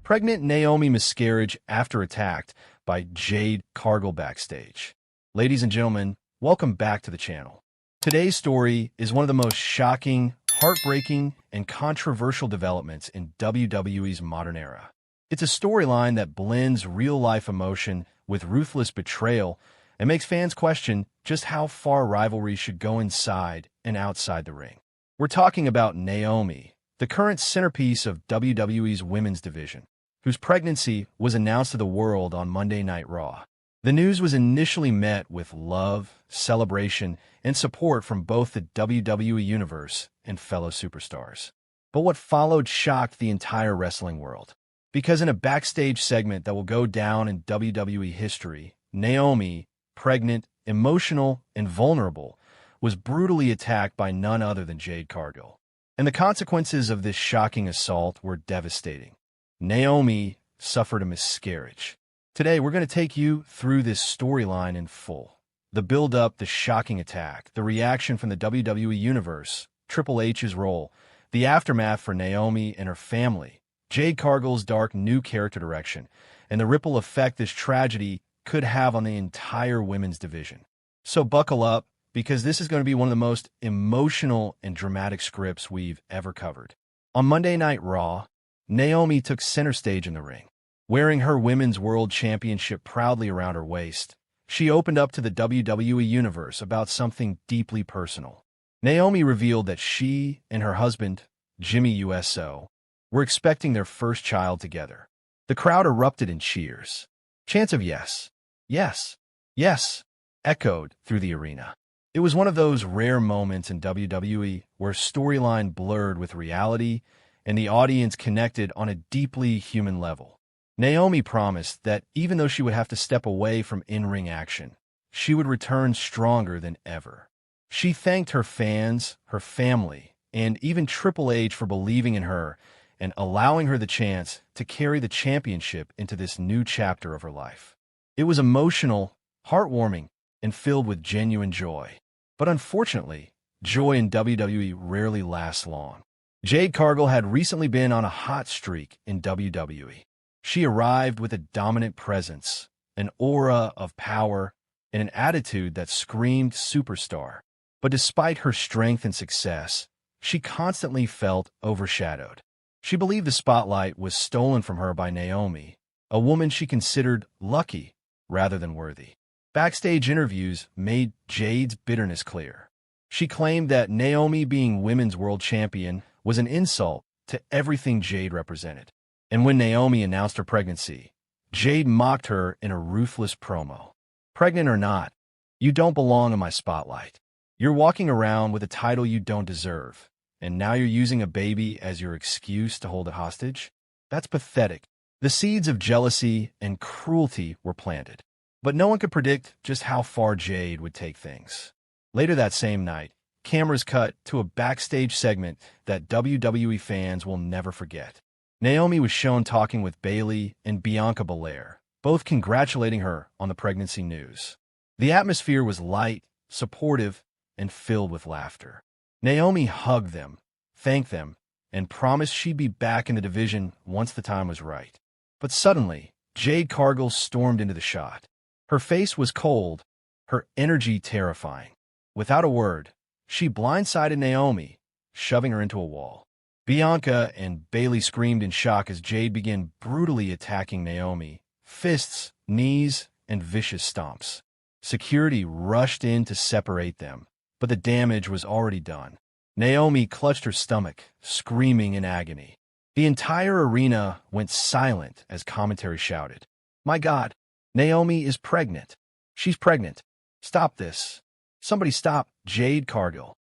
Pregnant Naomi Miscarriage after attacked by Jade Cargill Backstage. Ladies and gentlemen, welcome back to the channel. Today's story is one of the most shocking, heartbreaking, and controversial developments in WWE's modern era. It's a storyline that blends real-life emotion with ruthless betrayal and makes fans question just how far rivalry should go inside and outside the ring. We're talking about Naomi, the current centerpiece of WWE's women's division, whose pregnancy was announced to the world on Monday Night Raw. The news was initially met with love, celebration, and support from both the WWE Universe and fellow superstars. But what followed shocked the entire wrestling world. Because in a backstage segment that will go down in WWE history, Naomi, pregnant, emotional, and vulnerable, was brutally attacked by none other than Jade Cargill. And the consequences of this shocking assault were devastating. Naomi suffered a miscarriage. Today, we're going to take you through this storyline in full. The build-up, the shocking attack, the reaction from the WWE Universe, Triple H's role, the aftermath for Naomi and her family, Jade Cargill's dark new character direction, and the ripple effect this tragedy could have on the entire women's division. So buckle up, because this is going to be one of the most emotional and dramatic scripts we've ever covered. On Monday Night Raw, Naomi took center stage in the ring. Wearing her Women's World Championship proudly around her waist, she opened up to the WWE Universe about something deeply personal. Naomi revealed that she and her husband, Jimmy USO, were expecting their first child together. The crowd erupted in cheers. Chants of yes, yes, yes, echoed through the arena. It was one of those rare moments in WWE where storyline blurred with reality and the audience connected on a deeply human level. Naomi promised that even though she would have to step away from in-ring action, she would return stronger than ever. She thanked her fans, her family, and even Triple H for believing in her and allowing her the chance to carry the championship into this new chapter of her life. It was emotional, heartwarming, and filled with genuine joy. But unfortunately, joy in WWE rarely lasts long. Jade Cargill had recently been on a hot streak in WWE. She arrived with a dominant presence, an aura of power, and an attitude that screamed superstar. But despite her strength and success, she constantly felt overshadowed. She believed the spotlight was stolen from her by Naomi, a woman she considered lucky rather than worthy. Backstage interviews made Jade's bitterness clear. She claimed that Naomi being Women's World Champion was an insult to everything Jade represented. And when Naomi announced her pregnancy, Jade mocked her in a ruthless promo. Pregnant or not, you don't belong in my spotlight. You're walking around with a title you don't deserve, and now you're using a baby as your excuse to hold it hostage? That's pathetic. The seeds of jealousy and cruelty were planted. But no one could predict just how far Jade would take things. Later that same night, cameras cut to a backstage segment that WWE fans will never forget. Naomi was shown talking with Bayley and Bianca Belair, both congratulating her on the pregnancy news. The atmosphere was light, supportive, and filled with laughter. Naomi hugged them, thanked them, and promised she'd be back in the division once the time was right. But suddenly, Jade Cargill stormed into the shot. Her face was cold, her energy terrifying. Without a word, she blindsided Naomi, shoving her into a wall. Bianca and Bayley screamed in shock as Jade began brutally attacking Naomi, fists, knees, and vicious stomps. Security rushed in to separate them, but the damage was already done. Naomi clutched her stomach, screaming in agony. The entire arena went silent as commentary shouted, "My God, Naomi is pregnant. She's pregnant. Stop this. Somebody stop Jade Cargill."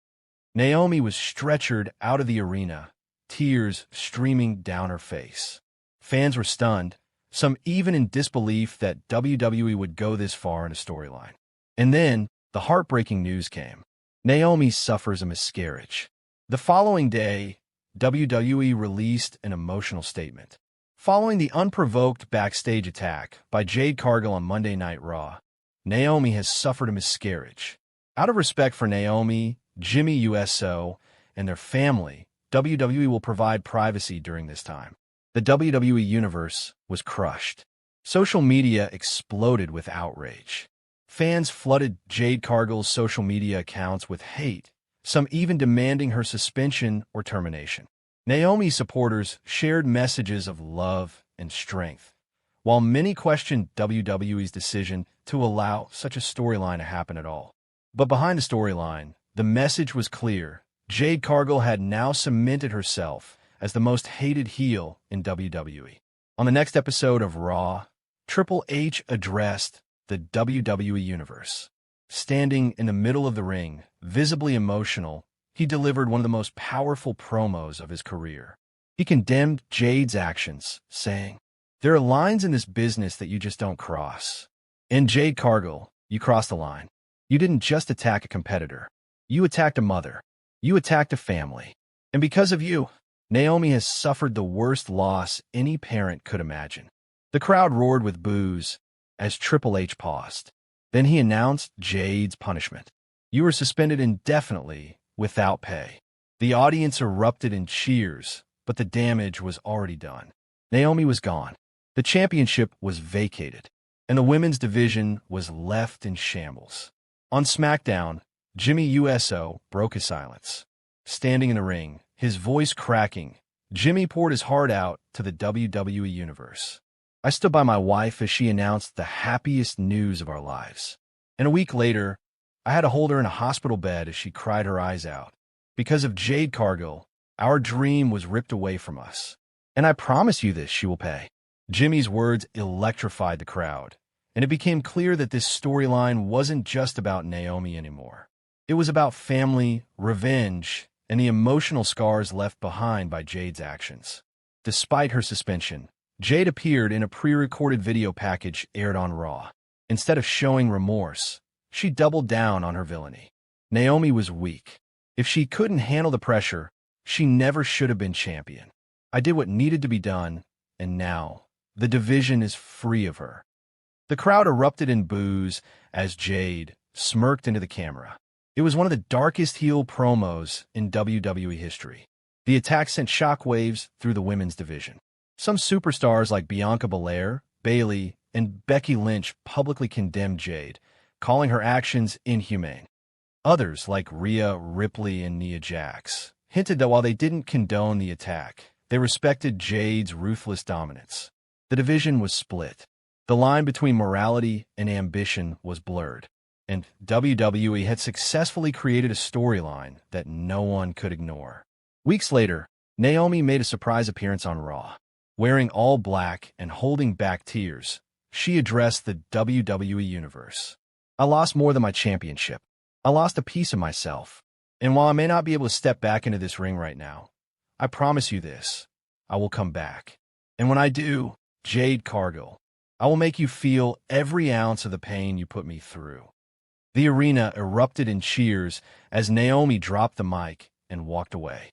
Naomi was stretchered out of the arena, tears streaming down her face. Fans were stunned, some even in disbelief that WWE would go this far in a storyline. And then, the heartbreaking news came. Naomi suffers a miscarriage. The following day, WWE released an emotional statement. Following the unprovoked backstage attack by Jade Cargill on Monday Night Raw, Naomi has suffered a miscarriage. Out of respect for Naomi, Jimmy USO, and their family, WWE will provide privacy during this time. The WWE Universe was crushed. Social media exploded with outrage. Fans flooded Jade Cargill's social media accounts with hate, some even demanding her suspension or termination. Naomi's supporters shared messages of love and strength, while many questioned WWE's decision to allow such a storyline to happen at all. But behind the storyline, the message was clear. Jade Cargill had now cemented herself as the most hated heel in WWE. On the next episode of Raw, Triple H addressed the WWE Universe. Standing in the middle of the ring, visibly emotional, he delivered one of the most powerful promos of his career. He condemned Jade's actions, saying, "There are lines in this business that you just don't cross. In Jade Cargill, you crossed the line. You didn't just attack a competitor. You attacked a mother. You attacked a family. And because of you, Naomi has suffered the worst loss any parent could imagine." The crowd roared with boos as Triple H paused. Then he announced Jade's punishment. "You were suspended indefinitely without pay." The audience erupted in cheers, but the damage was already done. Naomi was gone. The championship was vacated, and the women's division was left in shambles. On SmackDown, Jimmy USO broke his silence. Standing in the ring, his voice cracking, Jimmy poured his heart out to the WWE Universe. "I stood by my wife as she announced the happiest news of our lives. And a week later, I had to hold her in a hospital bed as she cried her eyes out. Because of Jade Cargill, our dream was ripped away from us. And I promise you this, she will pay." Jimmy's words electrified the crowd, and it became clear that this storyline wasn't just about Naomi anymore. It was about family, revenge, and the emotional scars left behind by Jade's actions. Despite her suspension, Jade appeared in a pre-recorded video package aired on Raw. Instead of showing remorse, she doubled down on her villainy. Naomi was weak. If she couldn't handle the pressure, she never should have been champion. "I did what needed to be done, and now the division is free of her." The crowd erupted in boos as Jade smirked into the camera. It was one of the darkest heel promos in WWE history. The attack sent shockwaves through the women's division. Some superstars like Bianca Belair, Bayley, and Becky Lynch publicly condemned Jade, calling her actions inhumane. Others, like Rhea Ripley and Nia Jax, hinted that while they didn't condone the attack, they respected Jade's ruthless dominance. The division was split. The line between morality and ambition was blurred, and WWE had successfully created a storyline that no one could ignore. Weeks later, Naomi made a surprise appearance on Raw. Wearing all black and holding back tears, she addressed the WWE Universe. "I lost more than my championship. I lost a piece of myself. And while I may not be able to step back into this ring right now, I promise you this, I will come back. And when I do, Jade Cargill, I will make you feel every ounce of the pain you put me through." The arena erupted in cheers as Naomi dropped the mic and walked away.